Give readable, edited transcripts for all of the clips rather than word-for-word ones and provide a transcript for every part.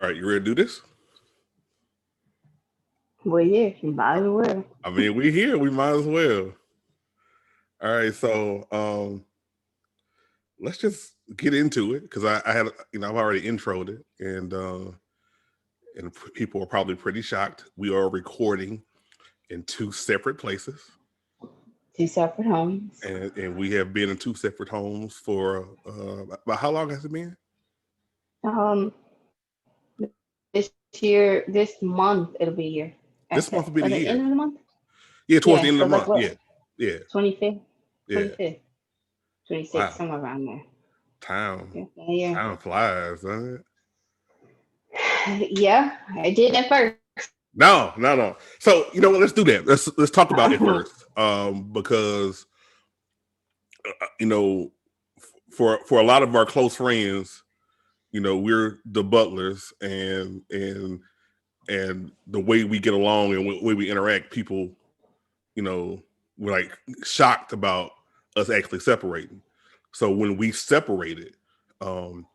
All right, you ready to do this? Well, yeah, you might as well. I mean, we here. We might as well. All right, so let's just get into it because I had I've already introed it, and people are probably pretty shocked. We are recording in two separate places, Two separate homes. and we have been in two separate homes for about how long has it been? Um, this year, this month, it'll be a year. This month will be Or the the end year. of the month? Yeah, towards the Yeah, end so of the like month. what? Yeah, yeah, 25th? yeah. 25th, 26th, Wow, somewhere around there. time Yeah, yeah. time flies, doesn't it? Yeah, I did at first. No, no, no. So you know what? Let's do that. Let's talk about it first, because you know, for a lot of our close friends, we're the butlers, and the way we get along and the way we interact, people, we're like shocked about us actually separating. So when we separated, um,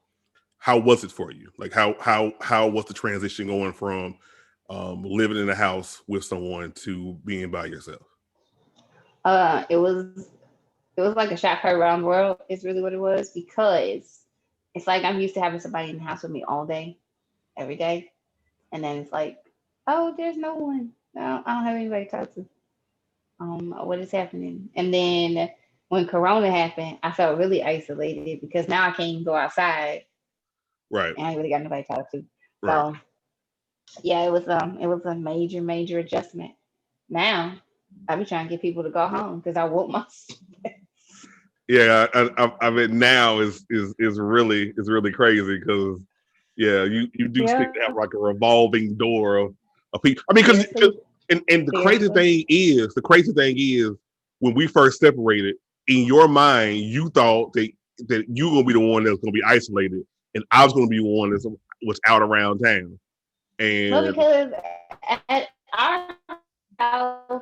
how was it for you? Like how was the transition going from living in a house with someone to being by yourself? Uh, it was it was like a shot heard around the world. Is really what it was because it's like I'm used to having somebody in the house with me all day, every day, and then it's like, oh, there's no one. No, I don't have anybody to talk to. What is happening? And then when Corona happened, I felt really isolated because now I can't even go outside, Right, and I ain't really got nobody to talk to. right. So yeah, it was a major adjustment. Now I be trying to get people to go home because I want my. Yeah, I mean now is really crazy because yeah, you do seem Yeah, to have like a revolving door of people. I mean, because seriously, and seriously. the crazy thing is when we first separated, in your mind, you thought that you were gonna be the one that's gonna be isolated, and I was gonna be the one that was out around town. No, And because at our house,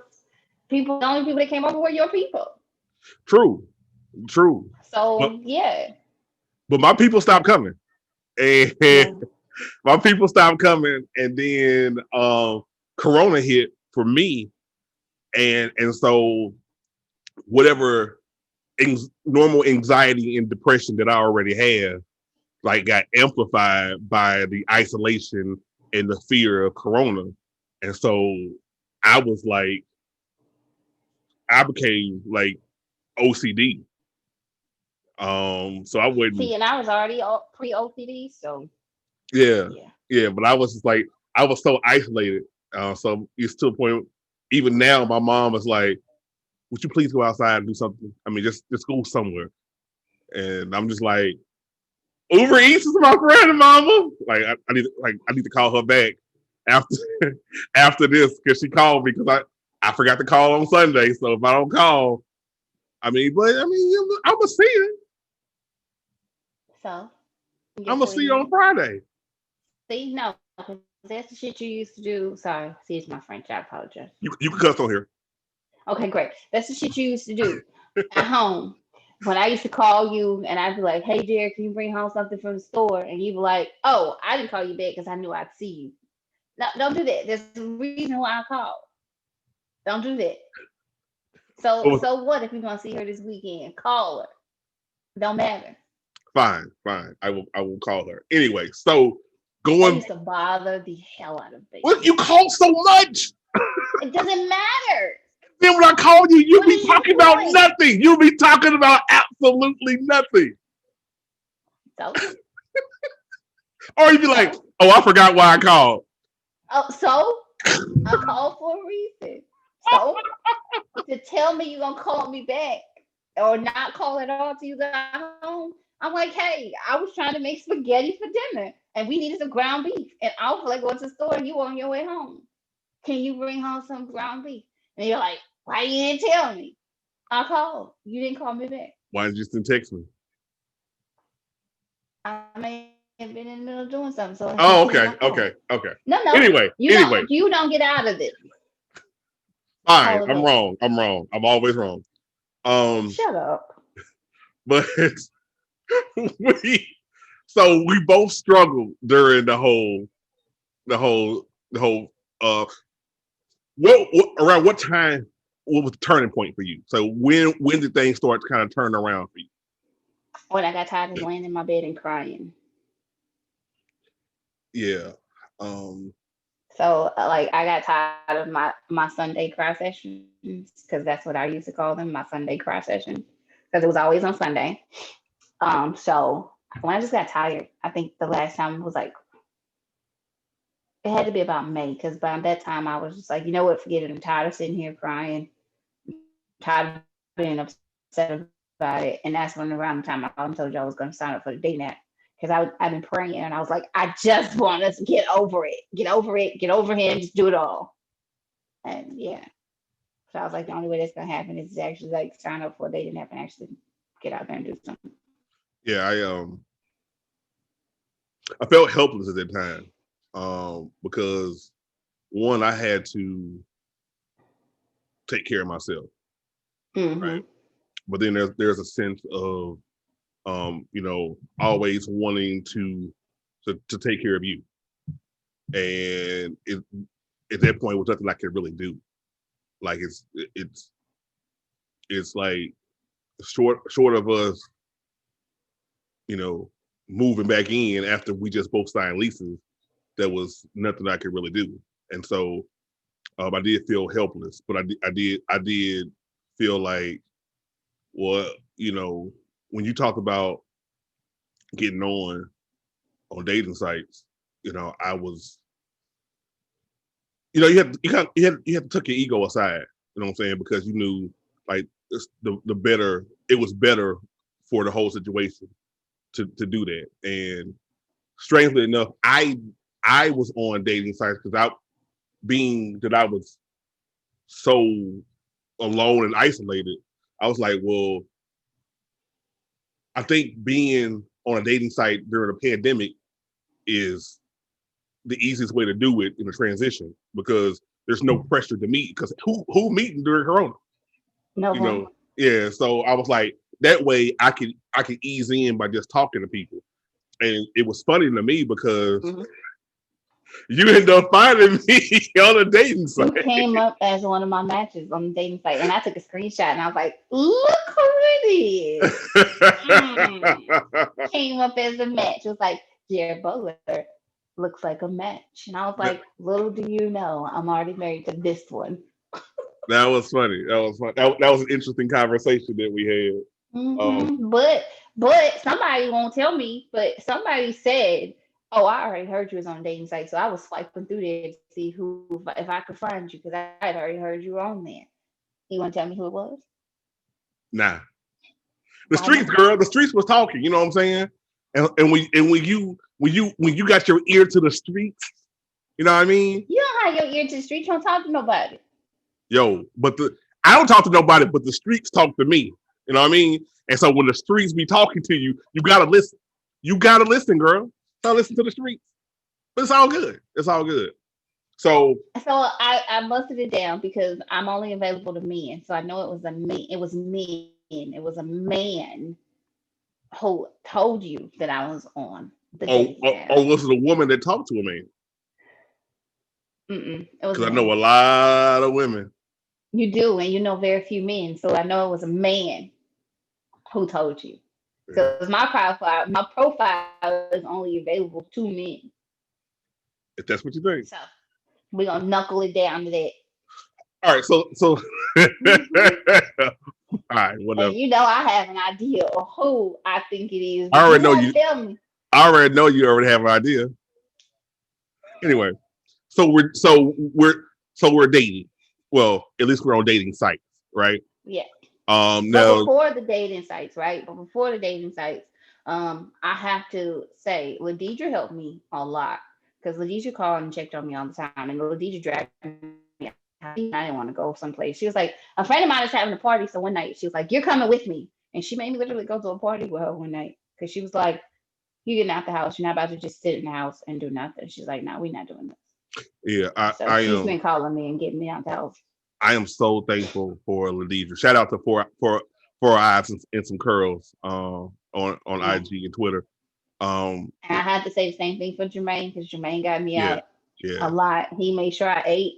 people, the only people that came over were your people. true, true, but So yeah, my people stopped coming, and yeah. my people stopped coming, and then Corona hit for me, and so whatever normal anxiety and depression that I already had, like got amplified by the isolation and the fear of Corona, and so I was like, I became like OCD. So I wouldn't, See, and I was already pre OCD, so yeah, yeah. yeah, but I was just like, I was so isolated. So it's to a point. Even now, my mom was like, would you please go outside and do something? I mean, just go somewhere. And I'm just like, Uber Eats is my friend, mama. Like I need to call her back after after this because she called me because I forgot to call on Sunday. So if I don't call, I'm gonna see her. So I'm guess gonna what see he you on did? Friday. See, no, 'cause that's the shit you used to do. Sorry, see, it's my French. I apologize. You can cuss on here. Okay, great. That's the shit you used to do at home. When I used to call you and I'd be like, hey, Jared, can you bring home something from the store? And you'd be like, oh, I didn't call you back because I knew I'd see you. No, don't do that. There's a reason why I called. Don't do that. So what if you're gonna see her this weekend? Call her. Don't matter. Fine. I will call her anyway. So That going. used to bother the hell out of me. What you call so much? It doesn't matter. Then when I call you, you What be is your talking about point? nothing. You be talking about absolutely nothing. So, Or you be like, so, oh, I forgot why I called. so I called for a reason. So to tell me you're gonna call me back or not call at all till you got home, I'm like, hey, I was trying to make spaghetti for dinner and we needed some ground beef, and I was like going to the store and you on your way home. Can you bring home some ground beef? And you're like, why you didn't tell me? I called. You didn't call me back. Why did you just text me? I may have been in the middle of doing something, so I didn't see my Oh, call. okay. No, Anyway, anyway, you don't get out of this. fine. Call it I'm back. wrong. I'm wrong. I'm always wrong. Um, Shut up. but we so we both struggled during the whole the whole what around what time, what was the turning point for you? So when did things start to kind of turn around for you? When I got tired of laying in my bed and crying. Yeah. Um So like I got tired of my Sunday cry sessions because that's what I used to call them, my Sunday cry session, because it was always on Sunday. So when I just got tired, I think the last time was like it had to be about May because by that time I was just like, you know what, forget it. I'm tired of sitting here crying. I'm tired of being upset about it. And that's when around the time I told you I was going to sign up for the dating app because I've been praying and I was like, I just want us to get over it, get over him, just do it all. And yeah, so I was like, the only way that's gonna happen is to actually like sign up for a dating app and actually get out there and do something. yeah, I felt helpless at that time. Because one, I had to take care of myself, Mm-hmm. right? But then there's a sense of always wanting to take care of you. And at that point was nothing I could really do. Like it's like short of us, moving back in after we just both signed leases, there was nothing I could really do. And so I did feel helpless, but I did feel like, well, when you talk about getting on dating sites, I was, you had to tuck your ego aside, you know what I'm saying? Because you knew like the better, it was better for the whole situation to do that. And strangely enough, I was on dating sites because being that I was so alone and isolated, I was like, well, I think being on a dating site during a pandemic is the easiest way to do it in a transition because there's no pressure to meet because who meeting during Corona? No You one. know, yeah. So I was like, that way I could ease in by just talking to people. And it was funny to me because Mm-hmm. you end up finding me on a dating You site. came up as one of my matches on the dating site, and I took a screenshot, and I was like, "Look who it is!" Mm. Came up as a match. It was like Jared Butler looks like a match, and I was that, like, "Little do you know, I'm already married to this one." that was funny. That was fun. That was an interesting conversation that we had. But somebody won't tell me. But somebody said, "Oh, I already heard you was on a dating site," so I was swiping through there to see who, if I could find you, because I had already heard you were on there. You want to tell me who it was? Nah, the Why streets, not? girl. The streets was talking. You know what I'm saying? And when you got your ear to the streets, you know what I mean? You don't have your ear to the street. You don't talk to nobody. Yo, I don't talk to nobody, but the streets talk to me. You know what I mean? And so when the streets be talking to you, you gotta listen. You gotta listen, girl. Gotta listen to the streets. But it's all good. It's all good. So So I busted it down because I'm only available to men. So I know it was a man. It was men. It was a man who told you that I was on the dating app. or was it a woman that talked to a man? It was a Because I know a man. lot of women. You do, and you know very few men. So I know it was a man who told you. Yeah. Because my profile is only available to men. If that's what you think. So we're gonna knuckle it down to that. All right, so Hmm. all right, whatever. And you know I have an idea of who I think it is, I but you already know won't you. tell me. I already know you already have an idea. Anyway, so we're dating. Well, at least we're on dating sites, right? Yeah. But Now, before the dating sites, right? But before the dating sites, I have to say, Ladidra helped me a lot because Ladidra called and checked on me all the time, and Ladidra dragged me out. I didn't want to go someplace. She was like, a friend of mine is having a party, so one night she was like, "You're coming with me," and she made me literally go to a party with her one night because she was like, "You're getting out the house. You're not about to just sit in the house and do nothing." She's like, "No, we're not doing this." yeah, I, So I she's am been calling me and getting me out the house. I am so thankful for Ladidra. Shout out to four eyes and some curls on Yeah. IG and Twitter. Um, And I had to say the same thing for Jermaine because Jermaine got me yeah, out. Yeah. A lot. He made sure I ate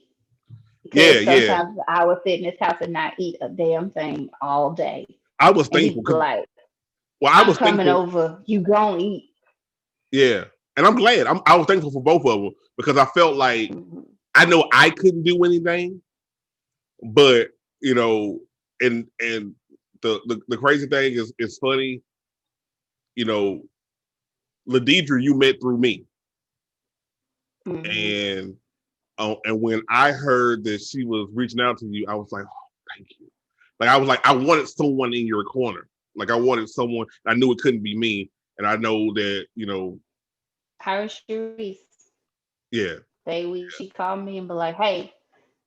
Yeah, because yeah. sometimes I would sit in his house and not eat a damn thing all day. I was And he'd thankful be because like, well, I I'm was coming thankful. over. You gon' eat. Yeah, and I'm glad. I was thankful for both of them because I felt like Mhm. I know I couldn't do anything, but you know, and the crazy thing is it's funny, you know, Ladidra you met through me, Mhm. and when I heard that she was reaching out to you, I was like, oh, thank you. Like I was like, I wanted someone in your corner. Like I wanted someone. I knew it couldn't be me, and I know that Her and Sharice, yeah, she called me and be like, hey,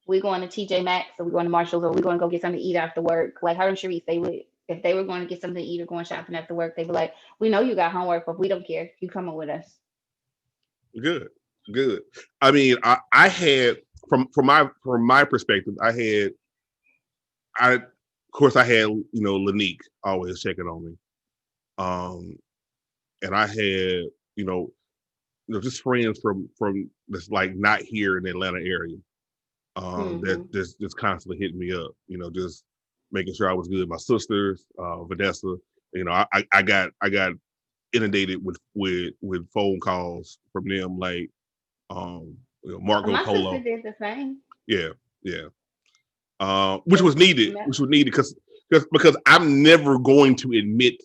we're going to TJ Maxx or we're going to Marshalls or we're going to go get something to eat after work. Like her and Sharice, they would, if they were going to get something to eat or going shopping after work, they'd be like, we know you got homework, but we don't care. You coming with us. good, good. I mean, I had from my perspective, I of course I had Lanique always checking on me, um, and I had you know just friends from that's like not here in the Atlanta area, that Mm-hmm. just constantly hitting me up, just making sure I was good. My sisters, Vanessa, I got inundated with phone calls from them like Marco My sister Polo. did the same. Yeah, yeah. Which Cause was needed, because I'm never going to admit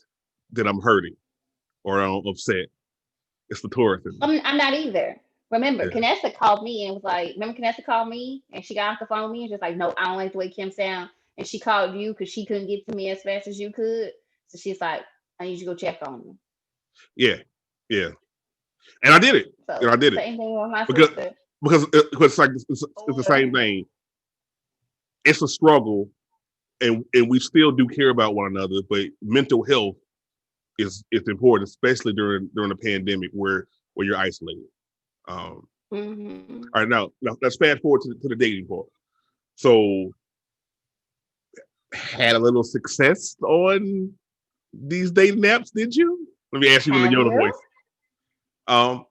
that I'm hurting or I'm upset. It's the Taurus in me. I'm not either. Remember, Yeah, Canessa called me and was like, remember Canessa called me and she got off the phone with me and just like, no, I don't like the way Kim sound. And she called you because she couldn't get to me as fast as you could. So she's like, I need you to go check on me. yeah, yeah. And I did it. So And I did it same thing with my because sister. it's like it's the Or same thing. It's a struggle, and we still do care about one another. But mental health is important, especially during the pandemic where you're isolated. mm-hmm. All right, now let's fast forward to the dating part. So had a little success on these dating apps, did you? Let me ask you in the Have Yoda you? voice. Um,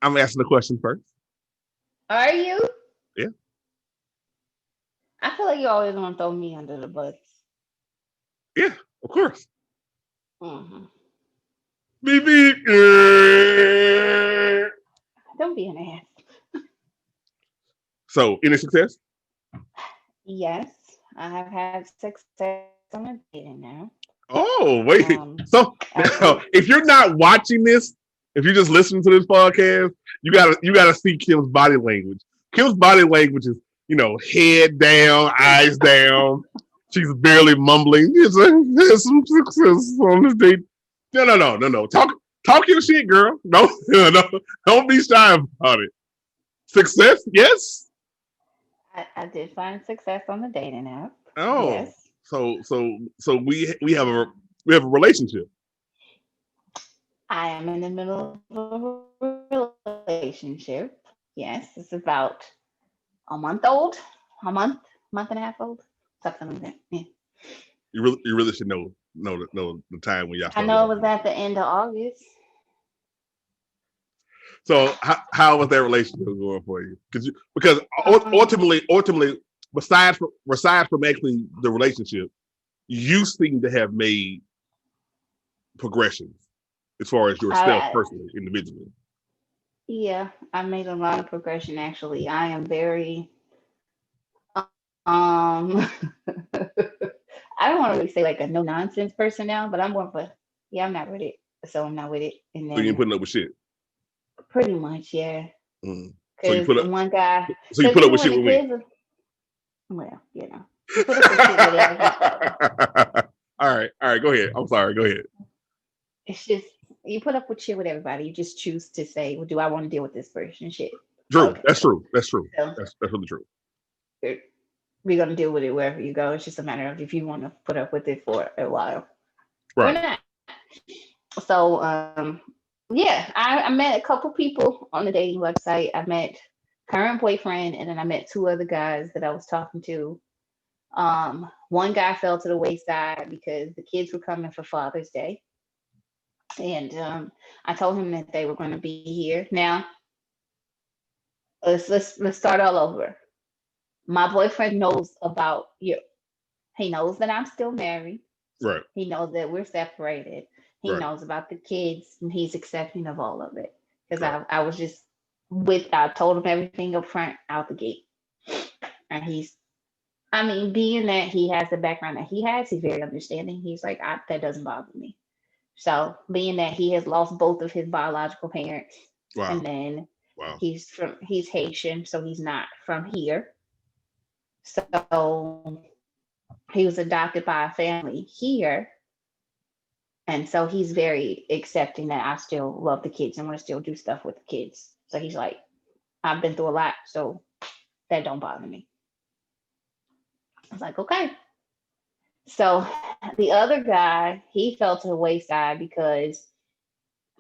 I'm asking the question first. Are you? Yeah, I feel like you always want to throw me under the bus. yeah, of course. Hmm. Beep, beep. Don't be an ass. So, any success? Yes, I have had success on a dating now. Oh, wait. So now, Actually, if you're not watching this, if you're just listening to this podcast, you gotta see Kim's body language. Kim's body language is, head down, eyes down. She's barely mumbling. There's some success on this date. No. Talk your shit, girl. No, no, don't be shy about it. Success, yes. I did find success on the dating app. Oh, Yes, so we have a relationship. I am in the middle of a relationship. Yes, it's about a month old, a month and a half old, something like that. Yeah. You really should know the time when y'all I started know it off. was at the end of August. So how was that relationship going for you? Because Um, ultimately, besides from actually the relationship, you seem to have made progressions as far as yourself I personally, individually. yeah, I made a lot of progression actually. I am very um I don't want to really say like a no nonsense person now, but I'm more of a yeah, I'm not with it. So I'm not with it. And So you ain't then putting up with shit. pretty much, yeah. Mm. So you Because put up. one guy, So you because put up even with when shit the with me. kids, well, you put up with shit with everybody. All right. Go ahead. I'm sorry. Go ahead. It's just you put up with shit with everybody. You just choose to say, well, do I want to deal with this person? Shit. True. Okay, That's true. That's true. so That's really true. we're we're gonna deal with it wherever you go. It's just a matter of if you want to put up with it for a while or Right. not. So, yeah, I met a couple people on the dating website. I met current boyfriend, and then I met two other guys that I was talking to. One guy fell to the wayside because the kids were coming for Father's Day, and I told him that they were going to be here. Now, let's start all over. My boyfriend knows about you. He knows that I'm still married. Right. He knows that we're separated. He Right. knows about the kids, and he's accepting of all of it. Because Right. I was just I told him everything up front out the gate. And being that he has the background that he has, he's very understanding. He's like, that doesn't bother me. So being that he has lost both of his biological parents, Wow. and then Wow. he's Haitian, so he's not from here. So he was adopted by a family here. And so he's very accepting that I still love the kids and want to still do stuff with the kids. So he's like, I've been through a lot, so that don't bother me. I was like, okay. So the other guy, he fell to the wayside because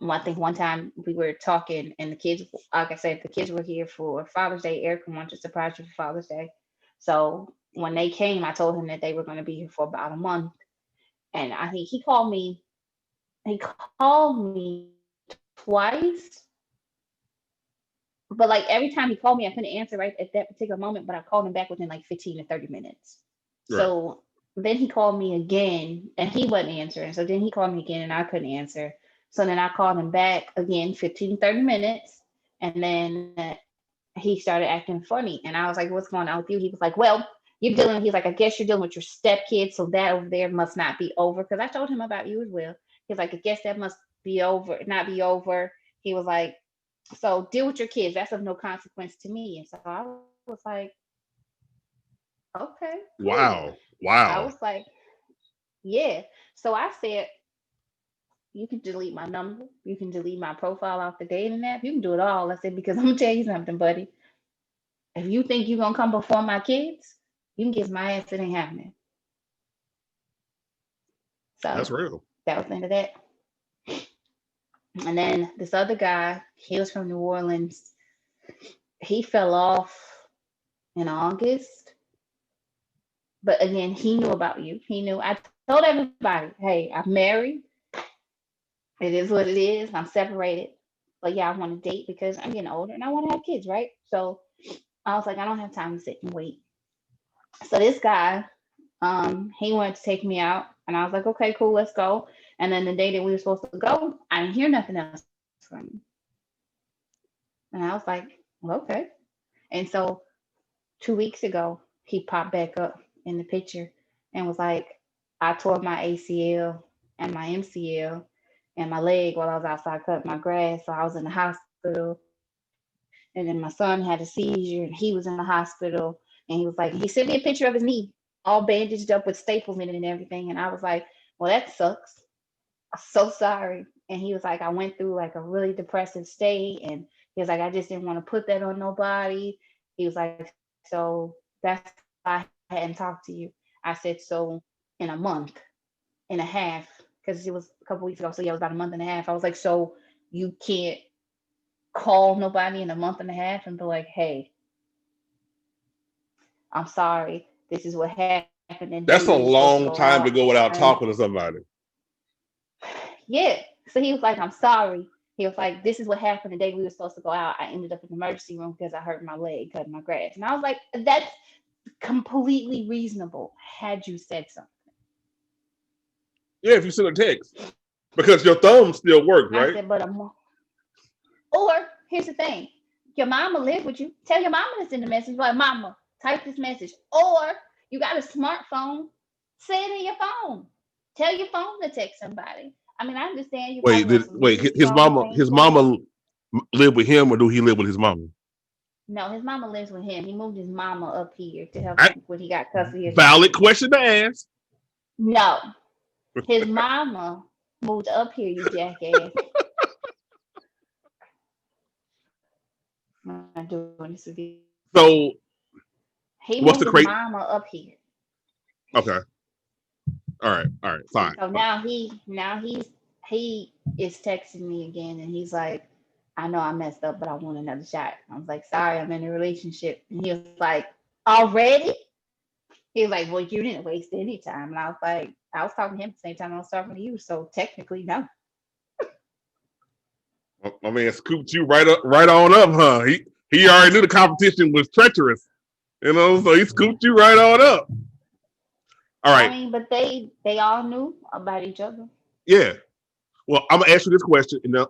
I think one time we were talking and the kids, like I said, the kids were here for Father's Day. Erica wanted to surprise you for Father's Day. So when they came, I told him that they were going to be here for about a month. And I think he called me twice. But like every time he called me, I couldn't answer right at that particular moment, but I called him back within like 15 to 30 minutes. Right. So then he called me again and he wasn't answering. So then he called me again and I couldn't answer. So then I called him back again, 15, 30 minutes. And then he started acting funny. And I was like, what's going on with you? He was like, well, he's like, I guess you're dealing with your stepkid. So that over there must not be over. Because I told him about you as well. He's like, I guess that must be over, not be over. He was like, so deal with your kids. That's of no consequence to me. And so I was like, okay. Cool. Wow. I was like, yeah. So I said, you can delete my number. You can delete my profile off the dating app. You can do it all. I said, because I'm going to tell you something, buddy. If you think you're going to come before my kids, you can kiss my ass. It ain't happening. So that's real. That was the end of that. And then this other guy, he was from New Orleans. He fell off in August. But again, he knew about you. He knew. I told everybody, hey, I'm married. It is what it is. I'm separated. But yeah, I want to date because I'm getting older and I want to have kids, right? So I was like, I don't have time to sit and wait. So this guy, he wanted to take me out. And I was like, okay, cool, let's go. And then the day that we were supposed to go, I didn't hear nothing else from him. And I was like, well, okay. And so 2 weeks ago, he popped back up in the picture and was like, I tore my ACL and my MCL and my leg while I was outside cutting my grass. So I was in the hospital. And then my son had a seizure and he was in the hospital. And he was like, he sent me a picture of his knee, all bandaged up with staples in it and everything. And I was like, well, that sucks. I'm so sorry. And he was like, I went through like a really depressive state. And he was like, I just didn't want to put that on nobody. He was like, so that's why I hadn't talked to you. I said, so in a month and a half, because it was a couple weeks ago. So yeah, it was about a month and a half. I was like, so you can't call nobody in a month and a half and be like, hey, I'm sorry. This is what happened. And That's a we were supposed to long go time to out. go without And talking to somebody. yeah. So he was like, I'm sorry. He was like, this is what happened the day we were supposed to go out. I ended up in the emergency room because I hurt my leg cutting my grass. And I was like, that's completely reasonable had you said something. Yeah, if you send a text. Because your thumb still works, right? I said, but or here's the thing. Your mama live with you. Tell your mama to send a message. Like, mama, type this message. Or you got a smartphone, say it in your phone. Tell your phone to text somebody. I mean, I understand you probably want some music his phone mama live with him or do he live with his mama? No, his mama lives with him. He moved his mama up here to help I, him when he got custody of his valid kids. question to ask. No. His mama moved up here, you jackass. I'm not doing this with you. So He what's moved the his crate? mama up here. Okay. All right, fine. So now he is texting me again and he's like, I know I messed up, but I want another shot. I was like, sorry, I'm in a relationship. And he was like, already? He was like, well, you didn't waste any time. And I was like, I was talking to him at the same time I was talking to you. So technically, no. My man scooped you right on up, huh? He already knew the competition was treacherous, so he scooped you right on up. All right. I mean, but they all knew about each other. Yeah. Well, I'm gonna ask you this question, and I'm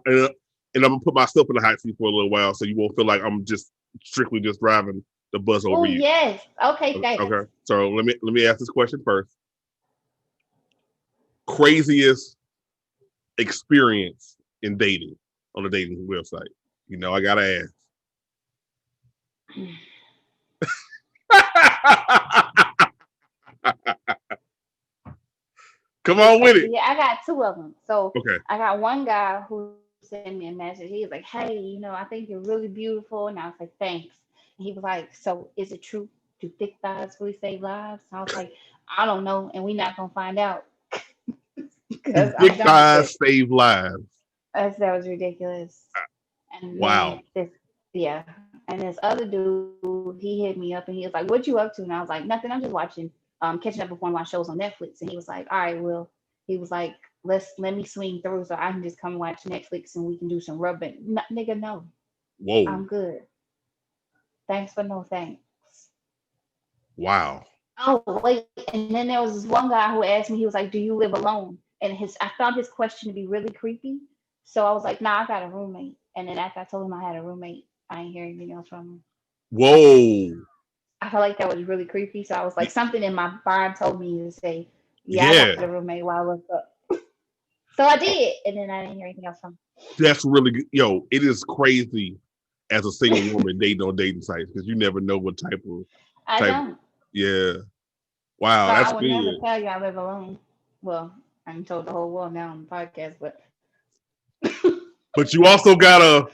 gonna put myself in the hot seat for a little while, so you won't feel like I'm just strictly just driving the bus over Oh you. yes. Okay, thanks. Okay. So let me ask this question first. Craziest experience in dating on a dating website. I gotta ask. Come on with it. Yeah, I got two of them. So Okay. I got one guy who sent me a message. He was like, "Hey, I think you're really beautiful," and I was like, "Thanks." And he was like, "So is it true? Do thick thighs really save lives?" And I was like, "I don't know, and we're not gonna find out Do because I'm thick done with thighs this." save lives? That was ridiculous. And Wow. then yeah, and this other dude, he hit me up and he was like, "What you up to?" And I was like, "Nothing. I'm just watching, catching up with one of my shows on Netflix." And he was like, "All right, well," he was like, let me swing through so I can just come watch Netflix and we can do some rubbing." No, nigga, no, Whoa. I'm good. Thanks for no thanks. Wow. Oh wait, and then there was this one guy who asked me. He was like, "Do you live alone?" And I found his question to be really creepy. So I was like, "Nah, I got a roommate." And then after I told him I had a roommate, I didn't hear anything else from him. Whoa. I felt like that was really creepy. So I was like, something in my vibe told me to say, "Yeah, I Yeah. got a roommate while I looked up." So I did, and then I didn't hear anything else from That's really good. Yo, it is crazy as a single woman dating on dating sites because you never know what type of I type. don't. Yeah. Wow, So that's I would never good. tell you I live alone. Well, I'm told the whole world now on the podcast, but But you also gotta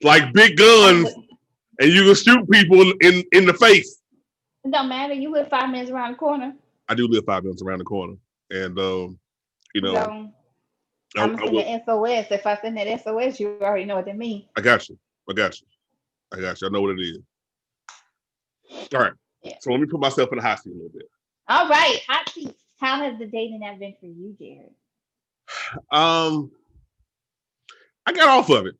like big I guns, live, and you can shoot people in the face. it don't matter. You live 5 minutes around the corner. I do live 5 minutes around the corner, and you know, So I, I'm gonna I send will. an SOS. If I send that SOS, you already know what that means. I got you. I got you. I got you. I know what it is. All right. Yeah. So let me put myself in the hot seat a little bit. All right, hot seat. How has the dating app been for you, Jared? Um, I got off of it.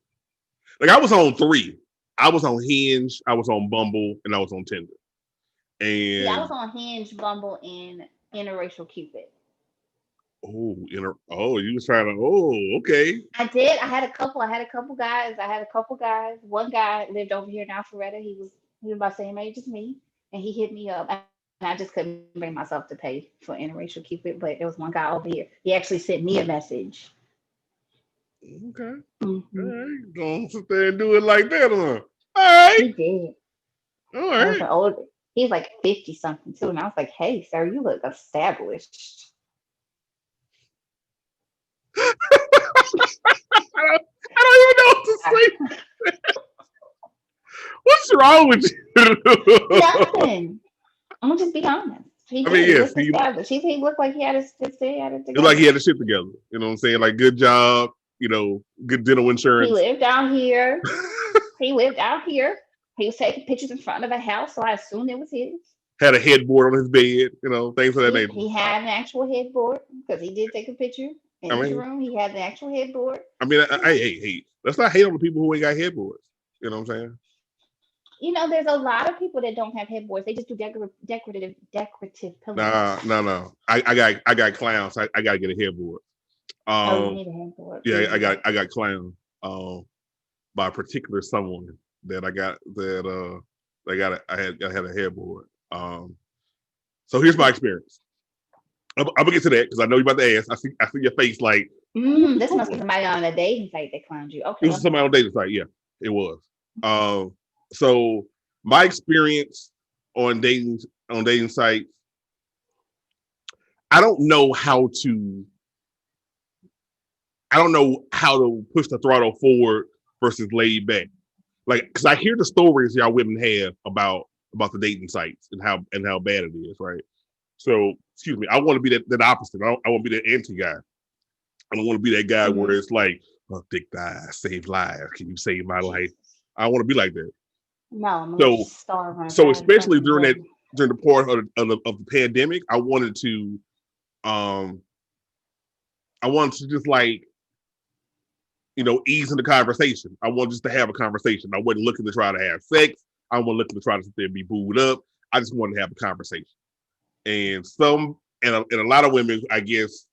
Like I was on three. I was on Hinge, I was on Bumble, and I was on Tinder. See, I was And on Hinge, Bumble, and Interracial Cupid. you was trying to. Oh, okay. I did. I had a couple. I had a couple guys. One guy lived over here in Alpharetta. He was about the same age as me, and he hit me up. And I just couldn't bring myself to pay for Interracial Cupid. But there was one guy over here. He actually sent me a message. Okay. All Hmm. right. Don't sit there and do it like that, huh? All right. He did. All It was right. an old. He's like 50 something too, and I was like, "Hey, sir, you look established." I don't even know what to say. What's wrong with you? Nothing. I'm gonna just be honest. He I mean, did. He yes, looked established. He looked like he had it it's like together. he had his shit together. You know what I'm saying? Like good job, good dental He insurance. lived out here. He lived out here. He was taking pictures in front of a house, so I assumed it was his. Had a headboard on his bed, things of that He nature. he had an actual headboard because he did take a picture I in his mean, room. He had the actual headboard. hey, let's not hate on the people who ain't got headboards. You know what I'm saying? There's a lot of people that don't have headboards. They just do decorative Nah, pillows. no, no. I got clowns. I gotta get a headboard. Oh, you Um, need a headboard. yeah, I Mhm. got I got clown. By a particular someone that I got that I had a headboard. So here's my experience. I'm gonna get to that because I know you're about to ask. I see your face like This must be somebody on a dating site that clowned you. it Okay, was I'm somebody on dating site. Yeah, it was. So my experience on dating sites, I don't know how to push the throttle forward versus laid back. Like, because I hear the stories y'all women have about the dating sites and how bad it is, right? So, excuse me, I want to be that opposite. I want to be that anti guy. I don't want to be that guy where Mhm. it's like, oh, thick thighs save lives. Can you save my life? I want to be like that. No, I'm gonna let you So, starve on a so side especially person. during the part of the pandemic, um I wanted to just like ease in the conversation. I wanted just to have a conversation. I wasn't looking to try to have sex. I wasn't looking to try to sit there and be booed up. I just wanted to have a conversation. And a lot of women, I guess,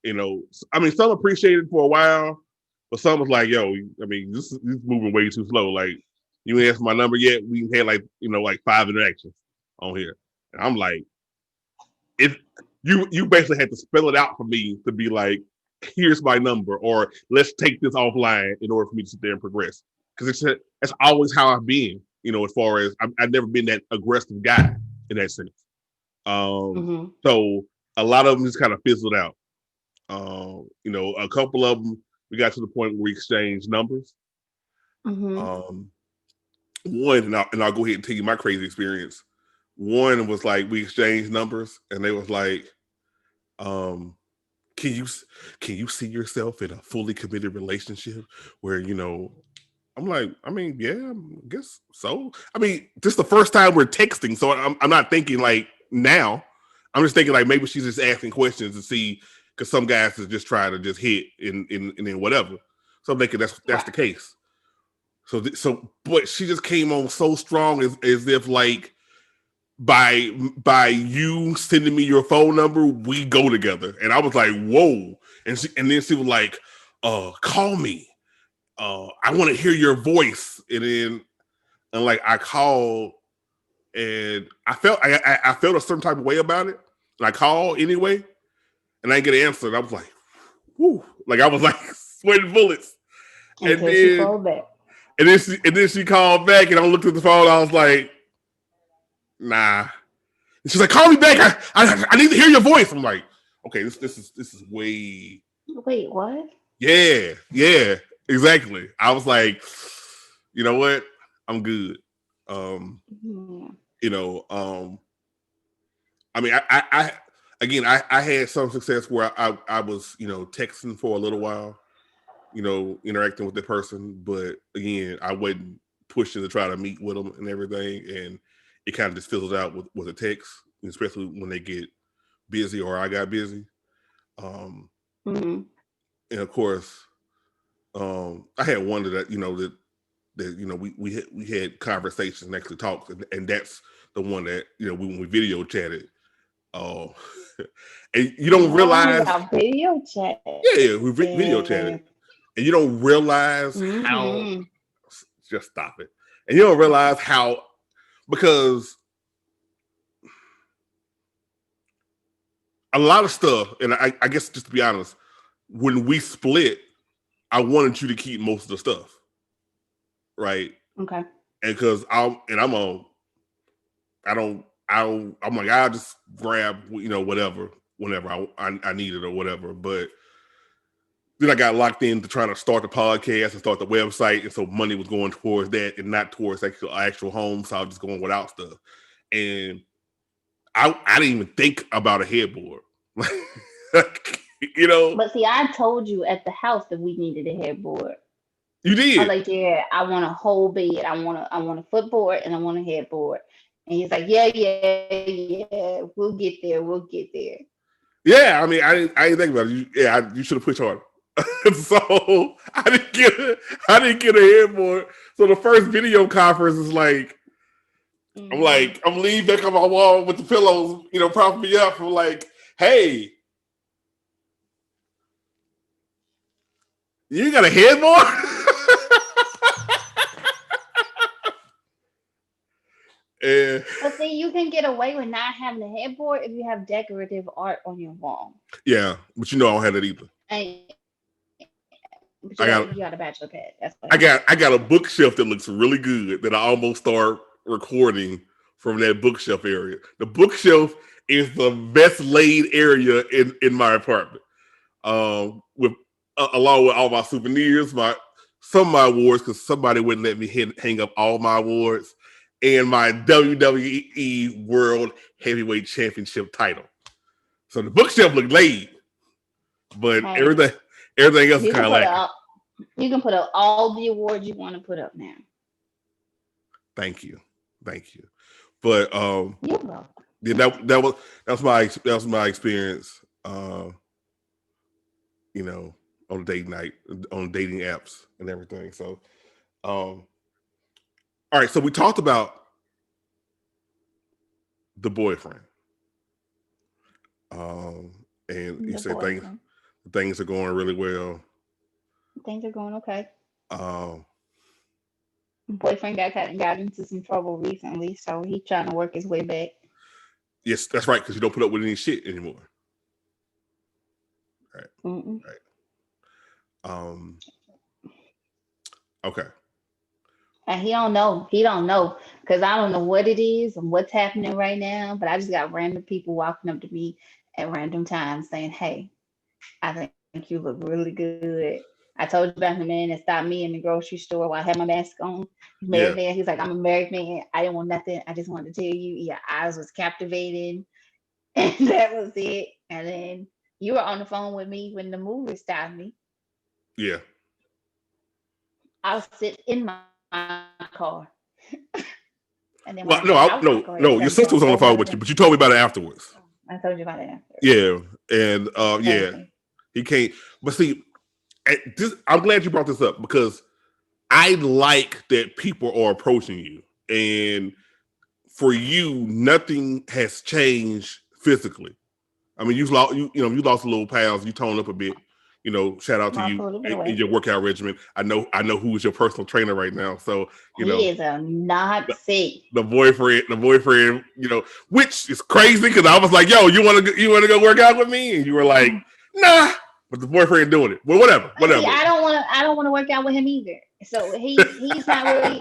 some appreciated it for a while, but some was like, yo, this is moving way too slow. Like, you ain't asked my number yet. We had like 5 interactions on here. And I'm like, if you basically had to spell it out for me to be like, here's my number, or let's take this offline in order for me to sit there and progress. Because it's always how I've been, as far as I've never been that aggressive guy in that sense. So a lot of them just kind of fizzled out. A couple of them, we got to the point where we exchanged numbers. One, and I'll go ahead and tell you my crazy experience. One was like, we exchanged numbers, and they was like, can you see yourself in a fully committed relationship where, I'm like, yeah, I guess so. Just the first time we're texting, so I'm not thinking like now. I'm just thinking like maybe she's just asking questions to see, because some guys is just trying to just hit and then whatever. So I'm thinking that's the case. But she just came on so strong as if like by you sending me your phone number, we go together. And I was like, whoa. And then she was like, call me. I want to hear your voice. And like I called, and I felt a certain type of way about it. And I called anyway, and I didn't get an answer. And I was like, whoo. Like I was like sweating bullets. Until she called back. And then she called back, and I looked at the phone. I was like, nah. And she's like, call me back. I need to hear your voice. I'm like, okay, this is way. Wait, what? Yeah, exactly. I was like, you know what? I'm good. I had some success where I was, texting for a little while, interacting with the person, but again, I wasn't pushing to try to meet with them and everything, and it kind of just fizzled out with a text, especially when they get busy or I got busy. And of course, I had one that we had conversations and actually talked, and that's the one that when we video chatted. And you don't realize video chat. Yeah, we video chatted, and you don't realize how. Just stop it, and you don't realize how, because a lot of stuff, and I guess just to be honest, when we split, I wanted you to keep most of the stuff, right? Okay. And because I'm like, I'll just grab, whatever, whenever I need it or whatever. But then I got locked into trying to start the podcast and start the website. And so money was going towards that and not towards actual home. So I was just going without stuff. And I didn't even think about a headboard. But see, I told you at the house that we needed a headboard. You did? I was like, yeah, I want a whole bed. I want a footboard and I want a headboard. And he's like, yeah, we'll get there. Yeah, I didn't think about it. You should have pushed harder. So I didn't get a headboard. So the first video conference is like, I'm leaning back on my wall with the pillows, propping me up. I'm like, hey, you got a headboard? But see, you can get away with not having a headboard if you have decorative art on your wall. Yeah, but I don't have that either. You got a bachelor pad. That's what I got a bookshelf that looks really good that I almost start recording from that bookshelf area. The bookshelf is the best laid area in my apartment. Along with all my souvenirs, some of my awards, because somebody wouldn't let me hang up all my awards, and my WWE World Heavyweight Championship title. So the bookshelf looked laid, but everything else is kind of lacking. You can put up all the awards you want to put up now. Thank you. But you're welcome. Yeah, that was my experience. on date night, on dating apps and everything. So, all right. So we talked about the boyfriend, and you The said boyfriend. things are going really well. Things are going okay. Um, Boyfriend got into some trouble recently, so he's trying to work his way back. yes, that's right, because you don't put up with any shit anymore. Right, Mm-mm. right. Okay. And he don't know. He don't know because I don't know what it is and what's happening right now. But I just got random people walking up to me at random times saying, "Hey, I think you look really good. I told you about the man that stopped me in the grocery store while I had my mask on. He's married Yeah, man. He's like, I'm a married man. I didn't want nothing. I just wanted to tell you, your eyes was captivating, and that was it. And then you were on the phone with me when the movie stopped me. yeah. I was sitting in my car, and then when I got Well, out, I was like, go ahead, no. tell Your me sister was on the over phone another with you, thing. but you told me about it afterwards. I told you about it after. Yeah, and yeah, Crazy. he can't. But see, I'm glad you brought this up because I like that people are approaching you, and for you, nothing has changed physically. I mean, you lost a little pounds, you toned up a bit. Shout out to Lost a you little bit of in weight. your workout regimen. I know who is your personal trainer right now. So He is a Nazi. the boyfriend, which is crazy because I was like, "Yo, you want to go work out with me?" And you were like, "Nah," but the boyfriend doing it. Well, See, whatever. I don't want to work out with him either. So he's not really.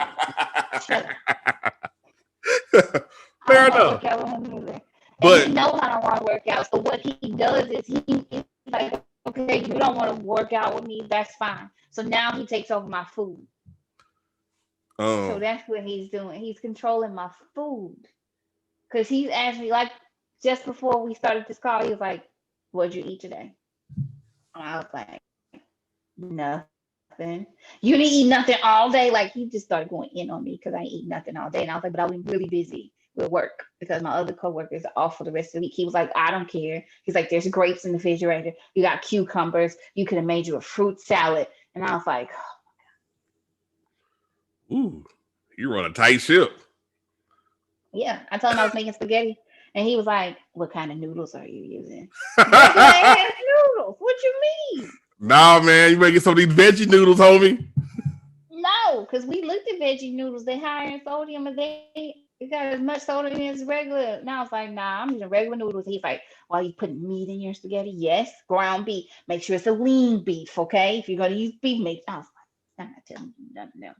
Shut up. I Fair don't want to enough, work out with him either. And he but knows I don't want to work out. So what he does is he's like, okay, you don't want to work out with me. That's fine. So now he takes over my food. So um, that's what he's doing. He's controlling my food. Because he's asked me, like, just before we started this call, he was like, what'd you eat today? And I was like, nothing. You didn't eat nothing all day. Like he just started going in on me because I ain't eat nothing all day. And I was like, but I've been really busy with work because my other coworkers are off for the rest of the week. He was like, I don't care. He's like, there's grapes in the refrigerator. You got cucumbers. You could have made you a fruit salad. And I was like, ooh, you run a tight ship. yeah. I told him I was making spaghetti. And he was like, what kind of noodles are you using? Regular ass noodles. What you mean? Nah, man, you making some of these veggie noodles, homie. No, because we looked at veggie noodles. They higher in sodium and they got as much sodium as regular. Now I was like, nah, I'm using regular noodles. He's like, well, you putting meat in your spaghetti? Yes, ground beef. Make sure it's a lean beef, okay? If you're gonna use beef, make. I was like, I'm not telling you nothing else.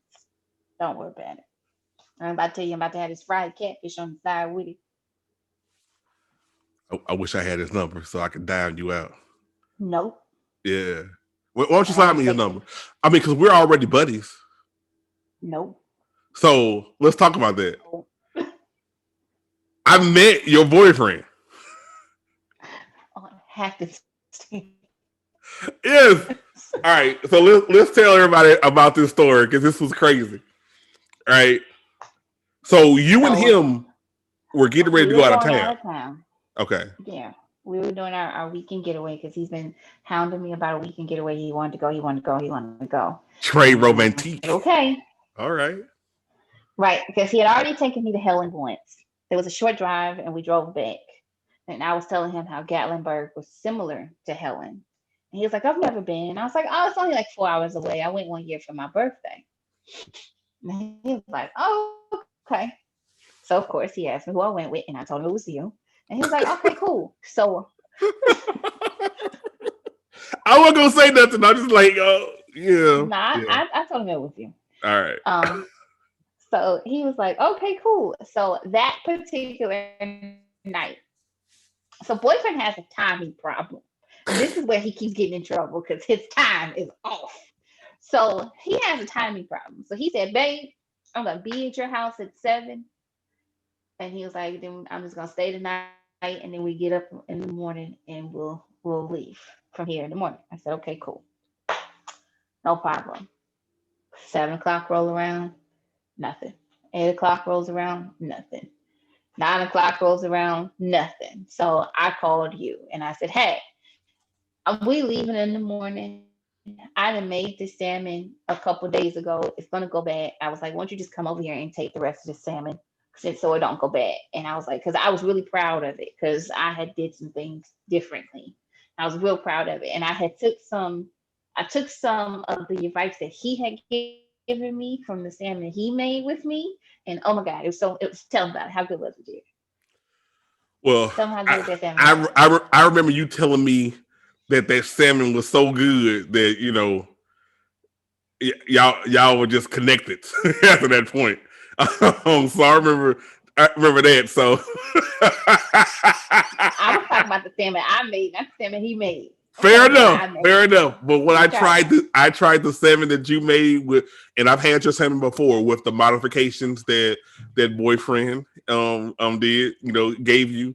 Don't worry about it. I'm about to tell you, I'm about to have this fried catfish on the side with it. I wish I had his number so I could dial you out. Nope. Yeah. Why don't you And I slide was me his texting. number? I mean, because we're already buddies. Nope. So let's talk about that. Nope. I met your boyfriend. Oh, have to. Yes. All right. So let's tell everybody about this story because this was crazy. All right. So you and So him were getting ready we to were go out of going town. out of town. Okay. Yeah, we were doing our weekend getaway because he's been hounding me about a weekend getaway. He wanted to go. He wanted to go. He wanted to go. Trey And I said, romantique. okay, All right. right, because he had already taken me to Helen once. There was a short drive, and we drove back. And I was telling him how Gatlinburg was similar to Helen. And he was like, I've never been. And I was like, oh, it's only like 4 hours away. I went one year for my birthday. And he was like, oh, okay. So of course he asked me who I went with, and I told him it was you. And he was like, okay, cool. So I wasn't gonna say nothing. I just like, yeah, nah, yeah. I told him it was you. All right. So he was like, okay, cool. So that particular night, so boyfriend has a timing problem. This is where he keeps getting in trouble because his time is off. So he has a timing problem. So he said, babe, I'm gonna be at your house at 7. And he was like, then I'm just gonna stay the night and then we get up in the morning and we'll leave from here in the morning. I said, okay, cool. No problem. 7 o'clock roll around, nothing. 8 o'clock rolls around, nothing. 9 o'clock rolls around, nothing. So I called you and I said, hey, are we leaving in the morning? I done made this salmon a couple days ago. It's gonna go bad. I was like, why don't you just come over here and take the rest of the salmon so it don't go bad? And I was like, because I was really proud of it because I had did some things differently. I was real proud of it, and I took some of the advice that he had given me from the salmon he made with me, and oh my god, it was tell me about it. How good was it, dear? Well, Tell me how good I, that salmon was. I remember you telling me that salmon was so good that y'all were just connected after that point. So I remember that. So I was talking about the salmon I made, not the salmon he made. I'm fair talking about what enough, I made. fair enough. But when Okay. I tried the salmon that you made with, and I've had your salmon before with the modifications that boyfriend did, gave you.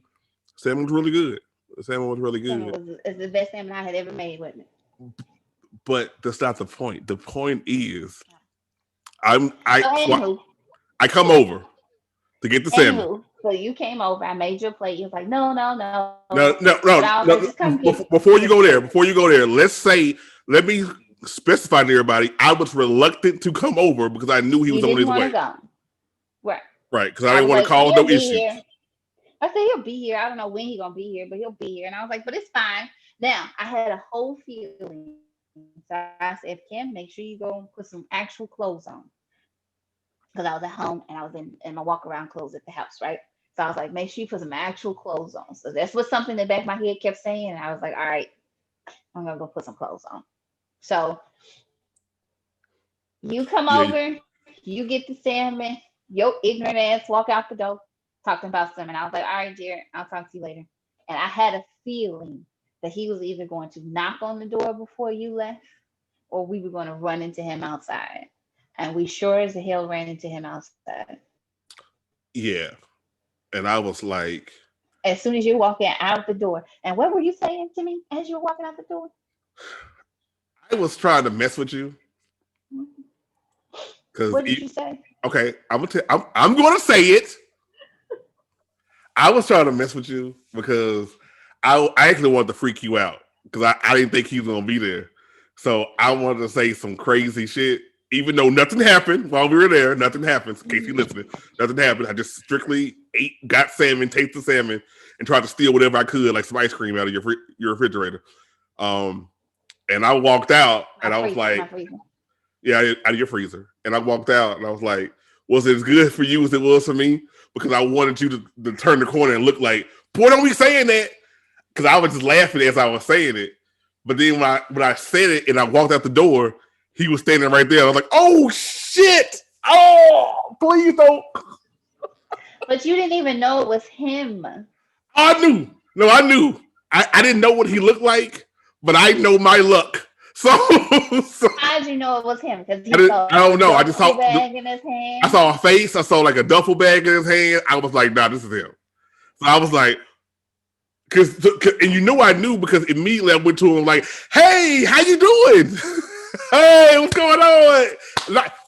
Salmon was really good. The salmon was really Salmon good. is the best salmon I had ever made, wasn't it? But that's not the point. The point is, So anywho, I come over to get the salmon. so you came over, I made your plate. You was like, no, no, no. No, But no, I was no, like, just no. come Before get you the go plate. there, let me specify to everybody, I was reluctant to come over because I knew he You was on didn't his want to way. go. Right. Right, because I I didn't was want to like, cause no he'll be issues. here. I said he'll be here. I don't know when he's gonna be here, but he'll be here. And I was like, but it's fine. Now I had a whole feeling. So I said, Kim, make sure you go and put some actual clothes on. Because I was at home and I was in my walk around clothes at the house, right? So I was like, make sure you put some actual clothes on. So that's what something in the back of my head kept saying. And I was like, all right, I'm gonna go put some clothes on. So you come Yeah, over, you get the salmon, your ignorant ass walk out the door talking about salmon. I was like, all right, Jared, I'll talk to you later. And I had a feeling that he was either going to knock on the door before you left or we were going to run into him outside. And we sure as the hell ran into him outside. yeah. And I was like, As soon as you're walking out the door. And what were you saying to me as you were walking out the door? I was trying to mess with you because What did you say? okay, I'm going to say it. I was trying to mess with you because I actually wanted to freak you out because I didn't think he was gonna be there. So I wanted to say some crazy shit, even though nothing happened while we were there. Nothing happened. In case you're Mm-hmm. listening, nothing happened. I just strictly got salmon, tasted salmon, and tried to steal whatever I could, like some ice cream out of your refrigerator. Um, and I walked out, and I was My like, freezer. yeah, out of your freezer. And I walked out and I was like, was it as good for you as it was for me? Because I wanted you to turn the corner and look like, boy, don't be saying that. Because I was just laughing as I was saying it. But then when I said it and I walked out the door, he was standing right there. I was like, oh shit. Oh, please don't. But you didn't even know it was him. I knew. No, I knew. I didn't know what he looked like, but I know my luck. So, so How'd you know it was him? Because I, he saw I a don't know. I just duffel saw bag in his I hand. saw a face. I saw like a duffel bag in his hand. I was like, nah, this is him. So I was like, and I knew because immediately I went to him like, hey, how you doing? Hey, what's going on?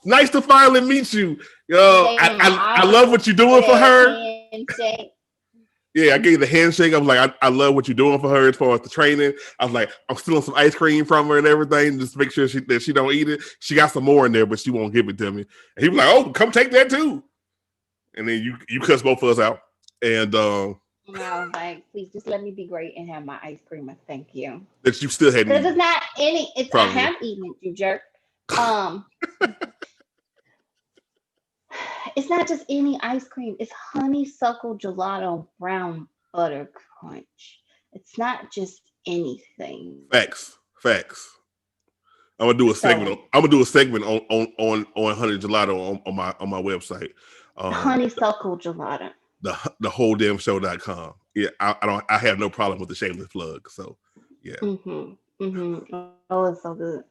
Nice to finally meet you. You gave him an I love what you're doing for awkward her. handshake. Yeah, I gave the handshake. I was like, I love what you're doing for her as far as the training. I was like, I'm stealing some ice cream from her and everything, just to make sure that she don't eat it. She got some more in there, but she won't give it to me. And he was like, oh, come take that too. And then you cuss both of us out. And And I was like, please just let me be great and have my ice cream. Thank you. that you still hadn't Because it's eaten, not any, it's I probably. have eaten it, you jerk. Um, it's not just any ice cream, it's honeysuckle gelato brown butter crunch. It's not just anything. Facts. I'm gonna do a segment. So I'm gonna do a segment on Honey Gelato on my website. Um, honeysuckle gelato. the wholedamnshow.com. Yeah, I have no problem with the shameless plug. So yeah. Oh, it's so good.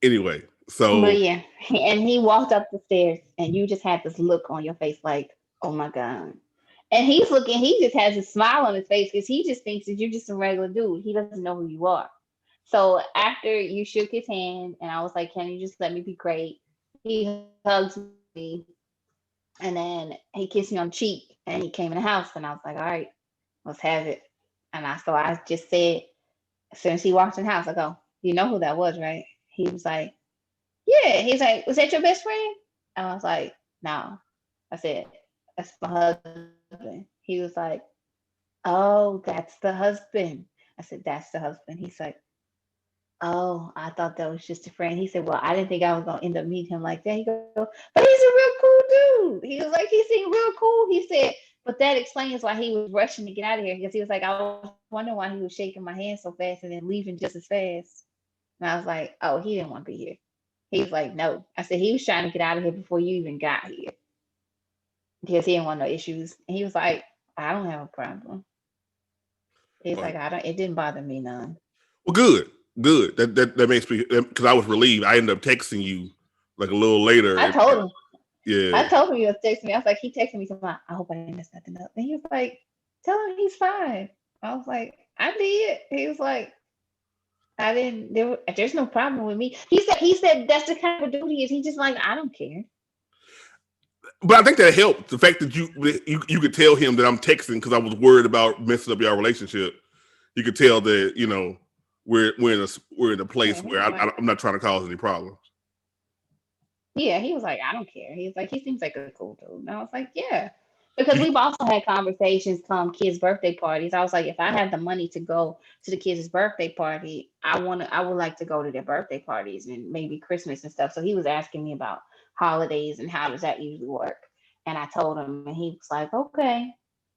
Anyway, But so yeah, and he walked up the stairs, and you just had this look on your face, like, oh my god. And he's looking. He just has a smile on his face because he just thinks that you're just a regular dude. He doesn't know who you are. So after you shook his hand, and I was like, "Can you just let me be great?" He hugs me, and then he kissed me on the cheek, and he came in the house, and I was like, "All right, let's have it." And I just said, as soon as he walked in the house, I go, you know who that was, right? He was like, yeah. He's like, was that your best friend? And I was like, no. I said, that's my husband. He was like, oh, that's the husband. I said, that's the husband. He's like, oh, I thought that was just a friend. He said, well, I didn't think I was gonna end up meeting him like that. He goes, but he's a real cool dude. He was like, he seemed real cool. He said, but that explains why he was rushing to get out of here, because he was like, I was wondering why he was shaking my hand so fast and then leaving just as fast. And I was like, oh, he didn't want to be here. He was like, no. I said, he was trying to get out of here before you even got here because he didn't want no issues. And he was like, I don't have a problem. He's Well, like, I don't. It didn't bother me none. good, good. That makes me, because I was relieved. I ended up texting you like a little later. I told him. Yeah. I told him he was texting me. I was like, he texted me tomorrow. I hope I didn't mess nothing up. And he was like, tell him he's fine. I was like, I did. He was like, I didn't. There's no problem with me. He said that's the kind of dude he is. He's just like, I don't care. But I think that helped. The fact that you could tell him that I'm texting because I was worried about messing up your relationship. You could tell that we're in a place where I'm not trying to cause any problems. Yeah, he was like, I don't care. He's like, he seems like a cool dude. And I was like, yeah. Because we've also had conversations from kids' birthday parties. I was like, if I had the money to go to the kids' birthday party, I would like to go to their birthday parties and maybe Christmas and stuff. So he was asking me about holidays and how does that usually work. And I told him, and he was like, okay.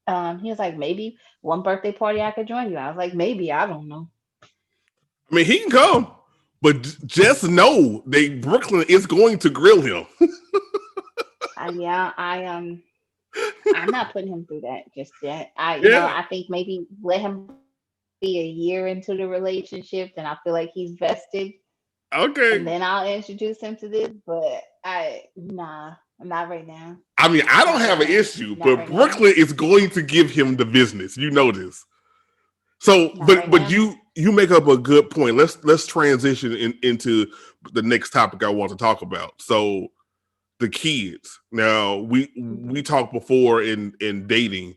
He was like, maybe one birthday party I could join you. I was like, maybe, I don't know. I mean, he can come, but just know that Brooklyn is going to grill him. I'm not putting him through that just yet. Yeah. I think maybe let him be a year into the relationship, then I feel like he's vested, Okay. and then I'll introduce him to this. But not right now. I mean, I don't have an issue, but Brooklyn is going to give him the business. You know this. So, but you make up a good point. Let's transition into the next topic I want to talk about. So, the kids. Now, we talked before in dating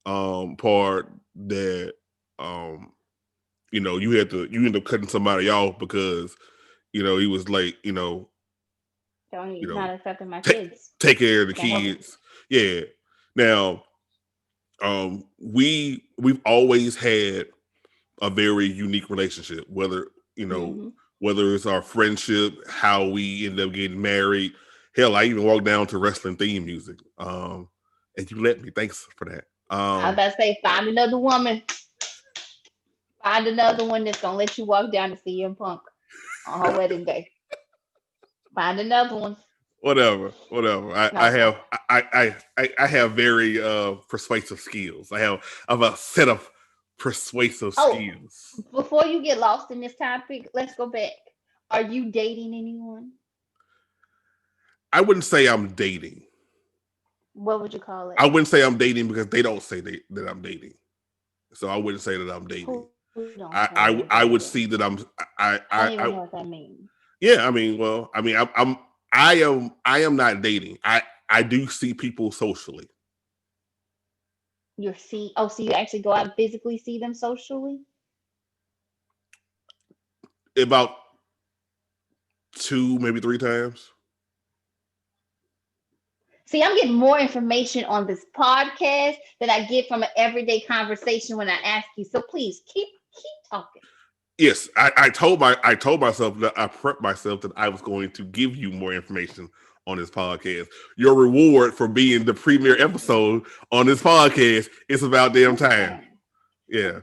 part that you end up cutting somebody off because he was like not accepting my kids. Take care of the kids. Yeah. Now, we've always had a very unique relationship, whether it's our friendship, how we end up getting married. Hell, I even walked down to wrestling theme music. And you let me. Thanks for that. I was about to say, find another woman. Find another one that's gonna let you walk down to CM Punk on her wedding day. Find another one. Whatever. I have very persuasive skills. I have a set of persuasive skills. Before you get lost in this topic, let's go back. Are you dating anyone? I wouldn't say I'm dating. What would you call it? I wouldn't say I'm dating because they don't say that I'm dating. So I wouldn't say that I'm dating. I would see that I'm. I don't even know what that means. Yeah, I mean, I am not dating. I do see people socially. So you actually go out and physically see them socially? About 2, maybe 3 times. See, I'm getting more information on this podcast than I get from an everyday conversation when I ask you. So please keep talking. Yes, I told myself that I prepped myself that I was going to give you more information on this podcast. Your reward for being the premiere episode on this podcast is about damn time. Yeah.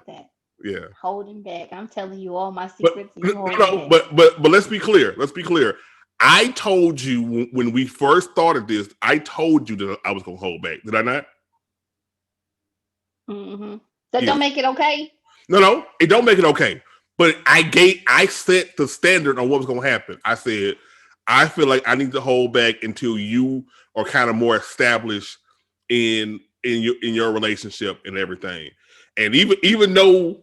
Yeah. Holding back. I'm telling you all my secrets. But let's be clear. I told you when we first started this, I told you that I was going to hold back. Did I not? Mm-hmm. That don't make it okay? No, it don't make it okay. But I set the standard on what was going to happen. I said, I feel like I need to hold back until you are kind of more established in your relationship and everything. And even though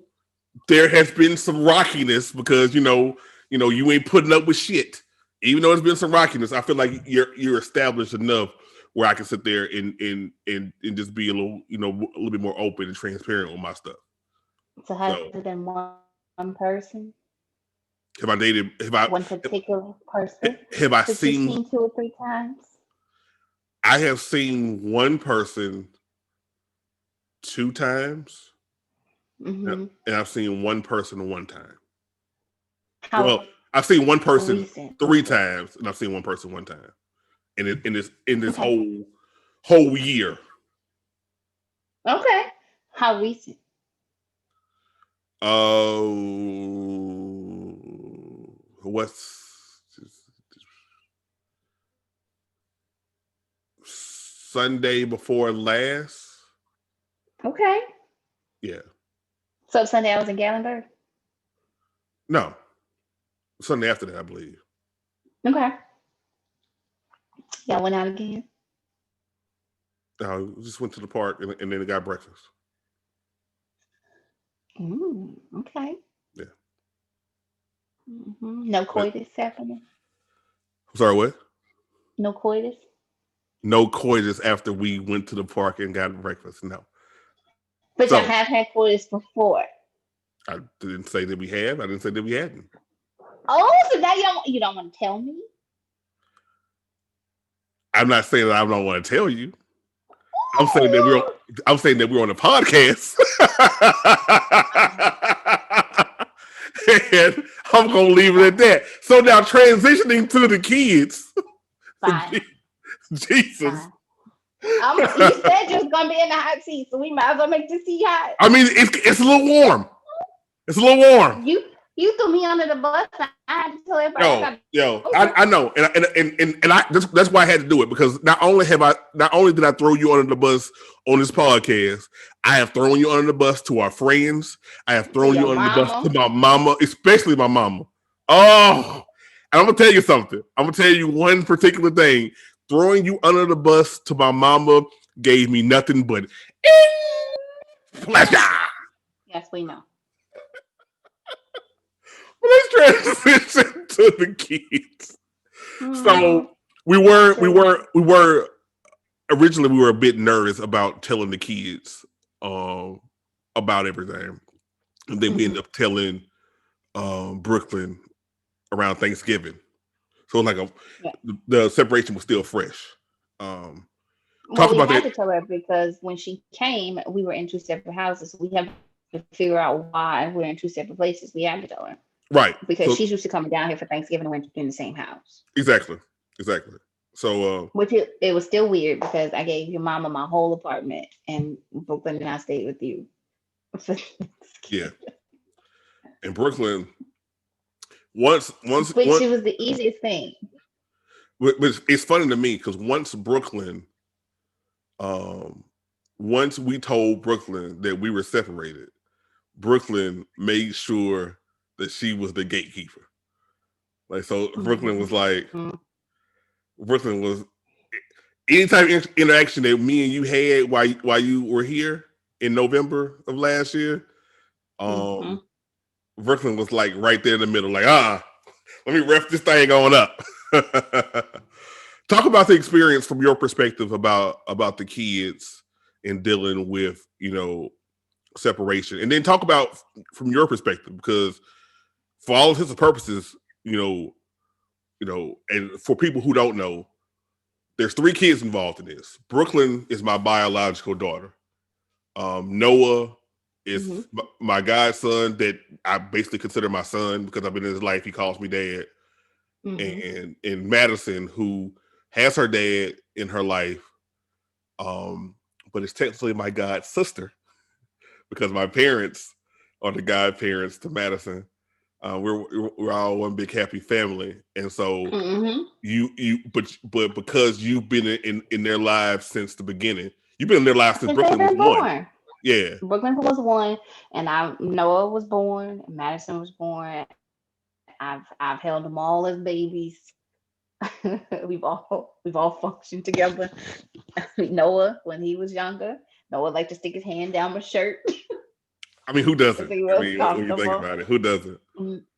there has been some rockiness because you ain't putting up with shit. Even though there's been some rockiness, I feel like you're established enough where I can sit there and just be a little bit more open and transparent with my stuff. So has it been one person? Have I dated? One particular person Have I that you've seen? seen 2 or 3 times? I have seen one person 2 times, Mm-hmm. and I've seen one person 1 time. How Well, I've seen one person recent was 3 times, and I've seen one person 1 time. In this okay. whole year. Okay. How recent? What's Sunday before last? Okay. Yeah. So Sunday I was in Gallenberg. No. Sunday after that, I believe. Okay. Y'all went out again. Just went to the park and then got breakfast. Okay. Yeah. No But coitus happening. I'm sorry, what? No coitus. No coitus after we went to the park and got breakfast. No. But y'all So have had coitus before. I didn't say that we have. I didn't say that we hadn't. Oh, so now you don't want to tell me? I'm not saying that I don't want to tell you. I'm saying that Ooh. we're on a podcast. And I'm gonna leave it at that. So now transitioning to the kids. Fine. Jesus. Fine. You said you was gonna be in the hot seat, so we might as well make this seat hot. I mean, it's a little warm. It's a little warm. You threw me under the bus. I had to tell everybody. I know, and that's why I had to do it, because not only did I throw you under the bus on this podcast, I have thrown you under the bus to our friends. I have thrown you under the bus to my mama, especially my mama. Oh, and I'm gonna tell you something. I'm gonna tell you one particular thing. Throwing you under the bus to my mama gave me nothing but pleasure. Yes, we know. Let's transition to the kids. So we were originally we were a bit nervous about telling the kids about everything, and then we ended up telling Brooklyn around Thanksgiving. So the separation was still fresh. We had to tell her because when she came, we were in 2 separate houses. So we have to figure out why we're in 2 separate places. We had to tell her. Right. Because she's used to coming down here for Thanksgiving and we're in the same house. Exactly. So which it was still weird because I gave your mama my whole apartment and Brooklyn and I stayed with you. Yeah. And Brooklyn once which it was the easiest thing. It's funny to me because once we told Brooklyn that we were separated, Brooklyn made sure that she was the gatekeeper. Brooklyn was like, Brooklyn was any type of interaction that me and you had while you were here in November of last year. Brooklyn was like right there in the middle, like, let me ref this thing on up. Talk about the experience from your perspective about the kids and dealing with, separation. And then talk about from your perspective, because for all intents and purposes, and for people who don't know, there's 3 kids involved in this. Brooklyn is my biological daughter. Noah is my godson that I basically consider my son because I've been in his life. He calls me dad. And Madison, who has her dad in her life, but it's technically my god sister because my parents are the godparents to Madison. We're all one big happy family, and so but because you've been in their lives since the beginning, you've been in their lives since Brooklyn was born. Yeah, Brooklyn was 1, and Noah was born, and Madison was born. I've held them all as babies. we've all functioned together. Noah, when he was younger, Noah liked to stick his hand down my shirt. I mean, who doesn't? When you think about it, who doesn't?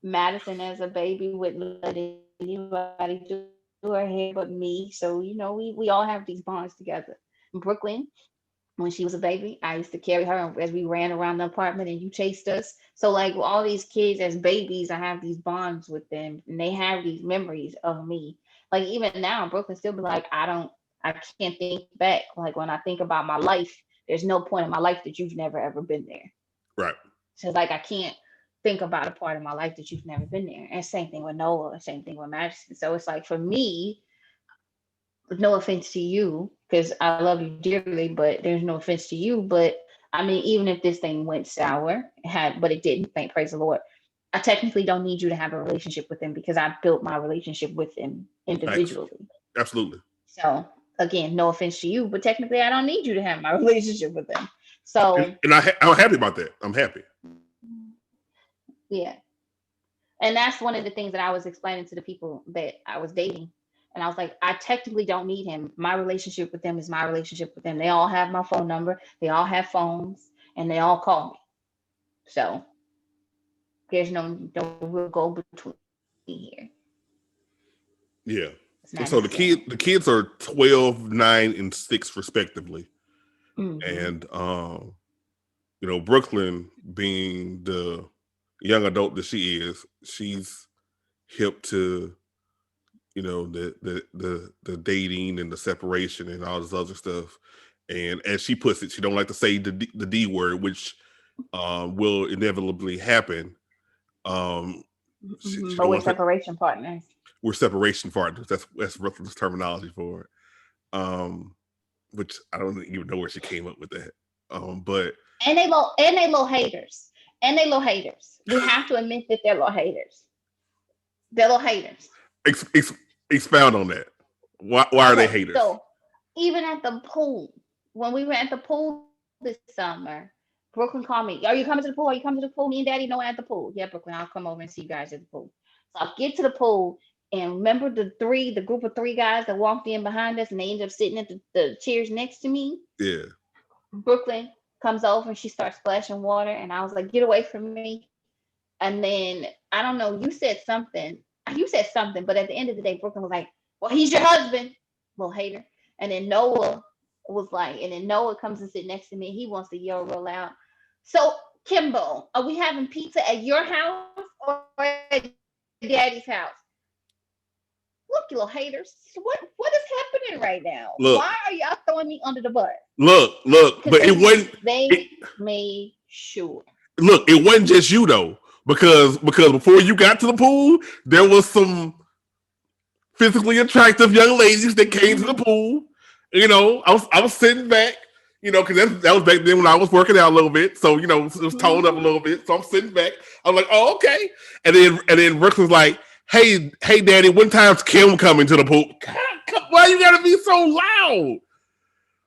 Madison, as a baby, wouldn't let anybody do her hair but me. So we all have these bonds together. Brooklyn, when she was a baby. I used to carry her as we ran around the apartment and you chased us. So like all these kids as babies, I have these bonds with them and they have these memories of me. Like even now, Brooklyn still be like, I can't think back. Like when I think about my life, there's no point in my life that you've never ever been there. Right. So like I can't think about a part of my life that you've never been there. And same thing with Noah, same thing with Madison. So it's like for me, no offense to you, because I love you dearly, but there's no offense to you. But I mean, even if this thing went sour, but it didn't, thank praise the Lord. I technically don't need you to have a relationship with him because I built my relationship with him Thanks. individually. Absolutely. So again, no offense to you, but technically I don't need you to have my relationship with him. So And I'm happy about that. I'm happy. yeah. And that's one of the things that I was explaining to the people that I was dating. And I was like, I technically don't need him. My relationship with them is my relationship with them. They all have my phone number, they all have phones, and they all call me. So there's no real go between here. Yeah. It's not So necessary. the kids are 12, 9, and 6 respectively. Mm-hmm. And Brooklyn being the young adult that she is, she's hip to the dating and the separation and all this other stuff. And as she puts it, she don't like to say the D word, which will inevitably happen. She But don't we're want to. separation partners. We're separation partners. That's Brooklyn's terminology for it. Which I don't even know where she came up with that. But And they little haters. And they little haters. We have to admit that they're little haters. They're little haters. ex, ex, expound on that. Why are they Okay, haters? so even at the pool, when we were at the pool this summer, Brooklyn called me. Are you coming to the pool? Are you coming to the pool? Me and Daddy know at the pool. Yeah, Brooklyn, I'll come over and see you guys at the pool. So I get to the pool and remember the group of three guys that walked in behind us and they ended up sitting at the chairs next to me. Yeah. Brooklyn comes over and she starts splashing water and I was like, get away from me. And then I don't know, you said something, but at the end of the day, Brooklyn was like, well, he's your husband, little hater. And then Noah comes and sit next to me. He wants to yell real loud. So, Kimbo, are we having pizza at your house or at Daddy's house? Look, you little haters. What is happening right now? Why are Look, y'all throwing me under the bus? look. Because But it wasn't. they It, made sure. look, it wasn't just you though, because before you got to the pool, there was some physically attractive young ladies that came to the Mm-hmm. pool. I was sitting back. Because that was back then when I was working out a little bit, so it was toned up a Mm-hmm. little bit. So I'm sitting back. I'm like, oh, okay. And then Brooks was like, hey, Daddy, when time's Kim coming to the pool? God, why you gotta be so loud?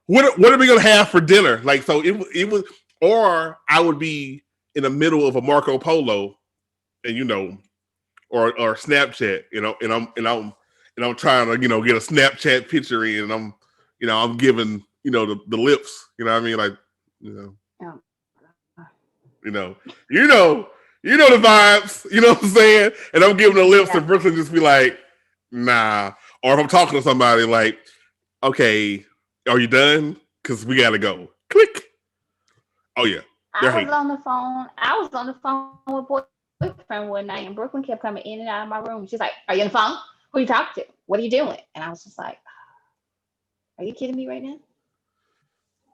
What are we gonna have for dinner? Like, so it was, or I would be in the middle of a Marco Polo, and or Snapchat, and I'm trying to get a Snapchat picture in, and I'm giving the lips, you know what I mean, like you know Oh, you know you know the vibes, you know what I'm saying, and I'm giving the lips, yeah. and Brooklyn just be like, nah, or if I'm talking to somebody like, okay, are you done? Because we gotta go. Click. Oh yeah, they're I was hating. on the phone. I was on the phone with boyfriend one night, and Brooklyn kept coming in and out of my room. She's like, "Are you on the phone? Who you talking to? What are you doing?" And I was just like, "Are you kidding me right now?"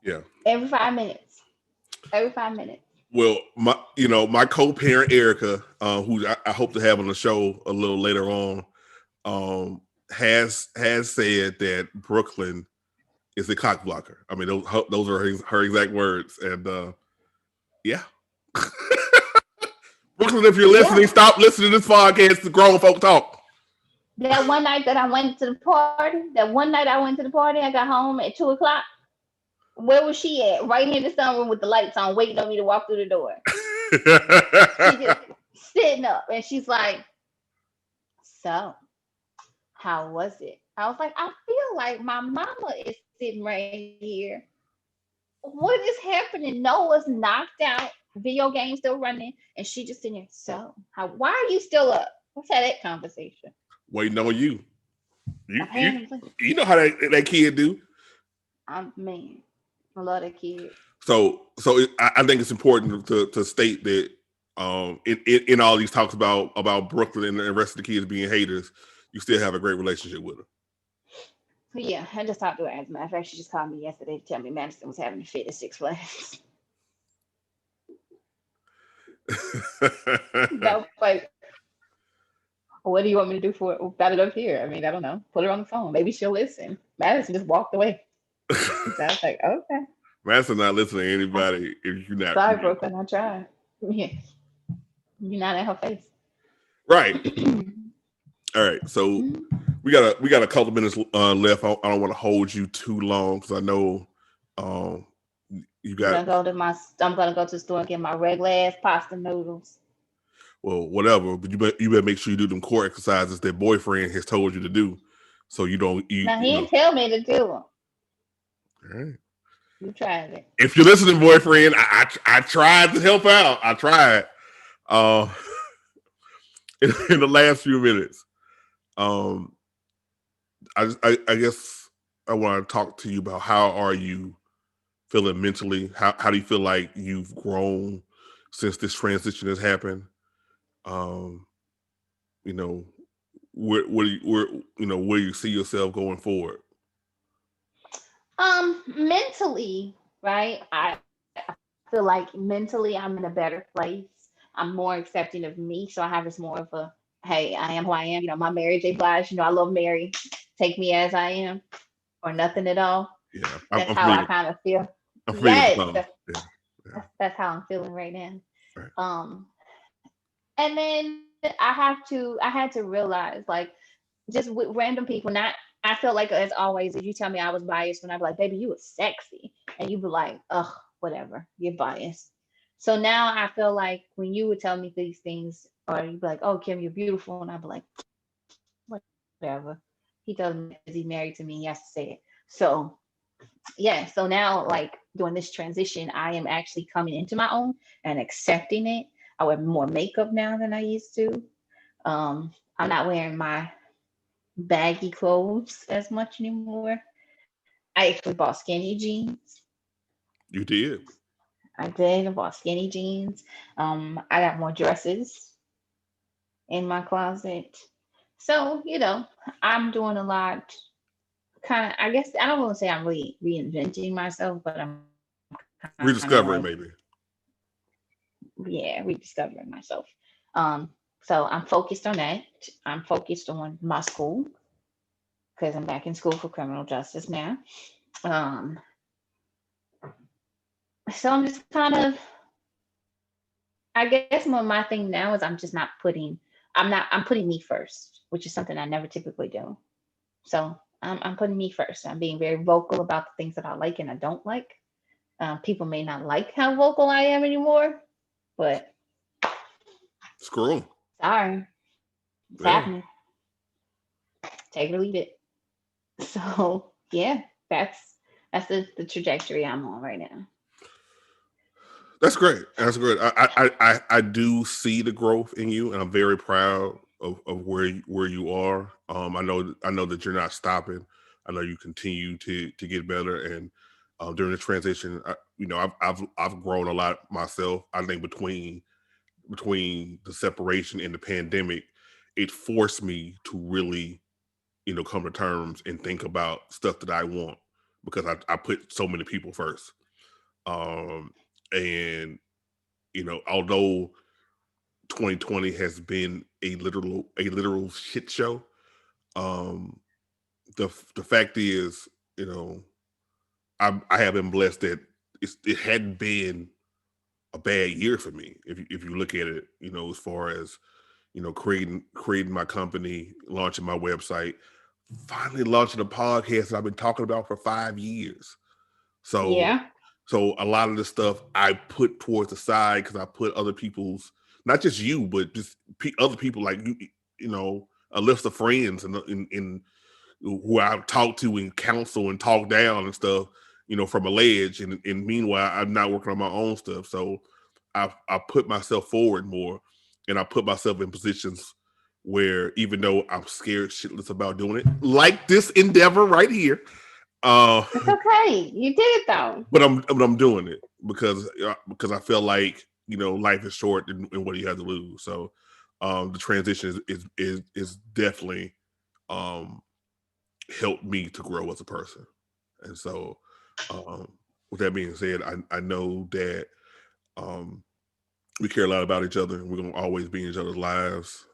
Yeah. Every 5 minutes. Every 5 minutes. Well, my co-parent Erica, who I hope to have on the show a little later on, has said that Brooklyn is a cock blocker. I mean, those are her exact words, and yeah, Brooklyn, if you're listening, Yeah. stop listening to this podcast. The grown folk talk. That one night that I went to the party, I got home at 2 o'clock. Where was she at? Right in the sunroom with the lights on, waiting on me to walk through the door. She just sitting up, and she's like, "So, how was it?" I was like, "I feel like my mama is sitting right here. What is happening?" Noah's knocked out, video game still running, and she just sitting there. So, why are you still up? Let's have that conversation. Waiting on you. You you Apparently, you know how that kid do. I'm mean. I love that kid. I think it's important to state that in all these talks about Brooklyn and the rest of the kids being haters, you still have a great relationship with Yeah, I just talked to her. As a matter of fact, she just called me yesterday to tell me Madison was having a fit at Six Flags. her. That was like, what do you want me to do for it? Got it up here. I mean, I don't know. Put her on the phone. Maybe she'll listen. Madison just walked away. So I was like, okay. Madison not listening to anybody if you're not Sorry, Brooklyn. I tried. Yeah, you're not in her face. right. All right, so we got a couple minutes left. I don't want to hold you too long because I know you got. I'm gonna go to the store and get my regular ass pasta noodles. Well, whatever, but you better make sure you do them core exercises that boyfriend has told you to do, so you don't Now he didn't tell me to do them. All right. You tried it. If you're listening, boyfriend, I tried to help out. I tried. In the last few minutes, I guess I want to talk to you about how are you feeling mentally? How do you feel like you've grown since this transition has happened? You know, where you see yourself going forward? Mentally, right? I feel like mentally I'm in a better place. I'm more accepting of me. So I have this more of a, hey, I am who I am. My Mary J. Blige, I love Mary. Take me as I am or nothing at all. Yeah, that's how I kind of feel. Yes, that's how I'm feeling right now. Right. And then I had to realize, like, just with random people, I felt like, as always, if you tell me I was biased, when I'd be like, baby, you was sexy. And you'd be like, ugh, whatever, you're biased. So now I feel like when you would tell me these things, or you'd be like, oh, Kim, you're beautiful. And I'd be like, whatever. He tells me because he's married to me, he has to say it. So, yeah. So now, like, doing this transition, I am actually coming into my own and accepting it. I wear more makeup now than I used to. I'm not wearing my baggy clothes as much anymore. I actually bought skinny jeans. You did? I did. I bought skinny jeans. I got more dresses in my closet. So, I'm doing a lot. Kind of, I guess, I don't want to say I'm really reinventing myself, but I'm rediscovering, maybe. Yeah, rediscovering myself. So I'm focused on that. I'm focused on my school because I'm back in school for criminal justice now. So I'm just kind of, I guess my thing now is I'm putting me first, which is something I never typically do. So I'm putting me first. I'm being very vocal about the things that I like and I don't like. People may not like how vocal I am anymore, but screw them. Sorry, it's happening. Take it or leave it. So yeah, that's the trajectory I'm on right now. That's great. That's great. I do see the growth in you, and I'm very proud of where you are. I know that you're not stopping. I know you continue to get better, and during the transition, I've grown a lot myself. I think between the separation and the pandemic, it forced me to really, come to terms and think about stuff that I want because I put so many people first. And although 2020 has been a literal shit show, the fact is, I have been blessed that it hadn't been a bad year for me. If you look at it, as far as creating my company, launching my website, finally launching a podcast that I've been talking about for 5 years. So yeah. So a lot of the stuff I put towards the side because I put other people's, not just you, but just other people like a list of friends and who I talk to and counsel and talk down and stuff, from a ledge. And meanwhile, I'm not working on my own stuff. So I put myself forward more, and I put myself in positions where even though I'm scared shitless about doing it, like this endeavor right here, It's okay. You did it though. But I'm doing it because I feel like life is short and what do you have to lose. So the transition is definitely um, helped me to grow as a person. And so with that being said, I know that um, we care a lot about each other. We're gonna always be in each other's lives.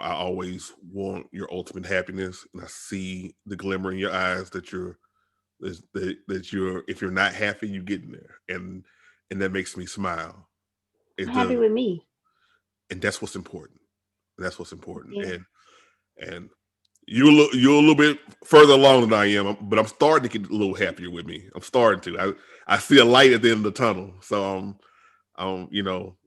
I always want your ultimate happiness, and I see the glimmer in your eyes that you're if you're not happy, you get in there, and that makes me smile. It I'm happy does, with me. and that's what's important. That's what's important, Yeah. and you're a little bit further along than I am, but I'm starting to get a little happier with me. I'm starting to. I see a light at the end of the tunnel, so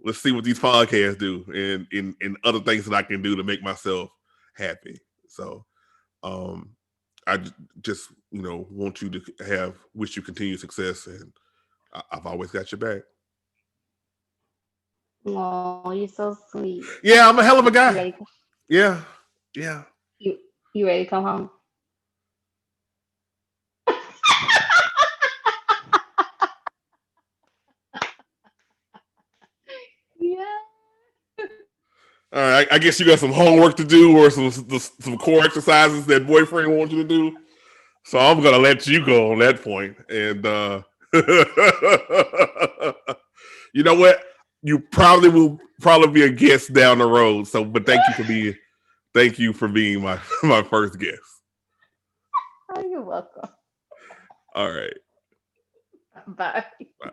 let's see what these podcasts do and other things that I can do to make myself happy. So um I just want you to wish you continued success, and I've always got your back. Oh, you're so sweet. Yeah, I'm a hell of a You guy. ready? Yeah, yeah. You you ready to come home? Yeah. All right, I guess you got some homework to do or some core exercises that boyfriend wants you to do. So I'm gonna let you go on that point. And you know what? You probably will be a guest down the road. So, but thank you for being my my first guest. Oh, you're welcome. All right. Bye. Bye.